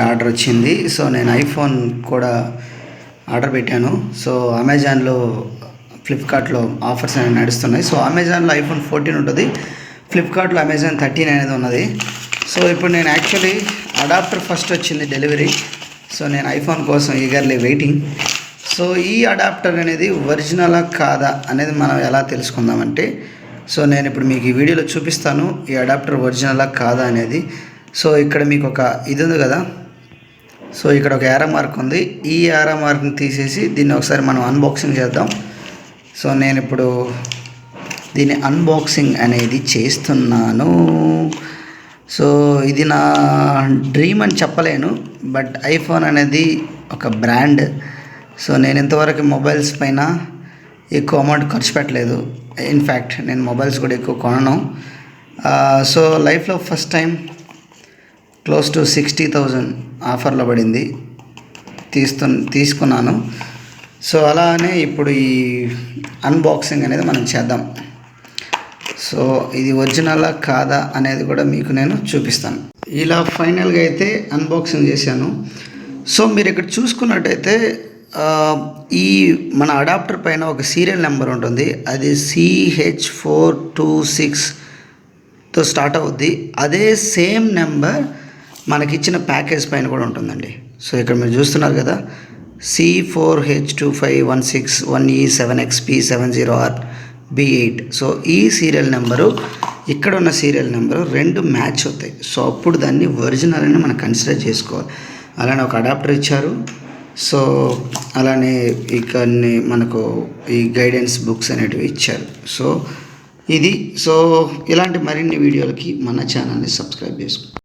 Order వచ్చింది. So నేను iPhone కూడా ఆర్డర్ పెట్టాను. సో అమెజాన్లో, ఫ్లిప్కార్ట్లో ఆఫర్స్ అనేవి నడుస్తున్నాయి. సో అమెజాన్లో ఐఫోన్ 14 ఉంటుంది, ఫ్లిప్కార్ట్లో అమెజాన్ 13 అనేది ఉన్నది. సో ఇప్పుడు నేను యాక్చువల్లీ అడాప్టర్ ఫస్ట్ వచ్చింది డెలివరీ. సో నేను ఐఫోన్ కోసం ఈగర్లీ వెయిటింగ్. సో ఈ అడాప్టర్ అనేది ఒరిజినలా కాదా అనేది మనం ఎలా తెలుసుకుందామంటే, సో నేను ఇప్పుడు మీకు ఈ వీడియోలో చూపిస్తాను ఈ అడాప్టర్ ఒరిజినలా కాదా అనేది. సో ఇక్కడ మీకు ఒక ఇది ఉంది కదా, సో ఇక్కడ ఒక యారో మార్క్ ఉంది. ఈ యారో మార్క్ని తీసేసి దీన్ని ఒకసారి మనం అన్బాక్సింగ్ చేద్దాం. సో నేను ఇప్పుడు దీన్ని అన్బాక్సింగ్ అనేది చేస్తున్నాను. సో ఇది నా డ్రీమ్ అని చెప్పలేను, బట్ ఐఫోన్ అనేది ఒక బ్రాండ్. సో నేను ఇంతవరకు మొబైల్స్ పైన ఎక్కువ అమౌంట్ ఖర్చు పెట్టలేదు. ఇన్ఫ్యాక్ట్ నేను మొబైల్స్ కూడా ఎక్కువ కొనను. సో లైఫ్లో ఫస్ట్ టైం క్లోజ్ టు 60,000 ఆఫర్లో పడింది, తీసుకున్నాను. సో అలానే ఇప్పుడు ఈ అన్బాక్సింగ్ అనేది మనం చేద్దాం. సో ఇది ఒరిజినలా కాదా అనేది కూడా మీకు నేను చూపిస్తాను. ఇలా ఫైనల్గా అయితే అన్బాక్సింగ్ చేశాను. సో మీరు ఇక్కడ చూసుకున్నట్టయితే ఈ మన అడాప్టర్ పైన ఒక సీరియల్ నెంబర్ ఉంటుంది, అది CH426తో స్టార్ట్ అవుద్ది. అదే సేమ్ నెంబర్ మనకిచ్చిన ప్యాకేజ్ పైన కూడా ఉంటుందండి. సో ఇక్కడ మీరు చూస్తున్నారు కదా, C4H25161E7XP70RB8. సో ఈ సీరియల్ నెంబరు, ఇక్కడ ఉన్న సీరియల్ నెంబరు రెండు మ్యాచ్ అవుతాయి. సో అప్పుడు దాన్ని ఒరిజినల్ అని మనం కన్సిడర్ చేసుకోవాలి. అలానే ఒక అడాప్టర్ ఇచ్చారు. సో అలానే ఇక్కడని మనకు ఈ గైడెన్స్ బుక్స్ అనేటివి ఇచ్చారు. సో ఇది. సో ఇలాంటి మరిన్ని వీడియోలకి మన ఛానల్ని సబ్స్క్రైబ్ చేసుకోండి.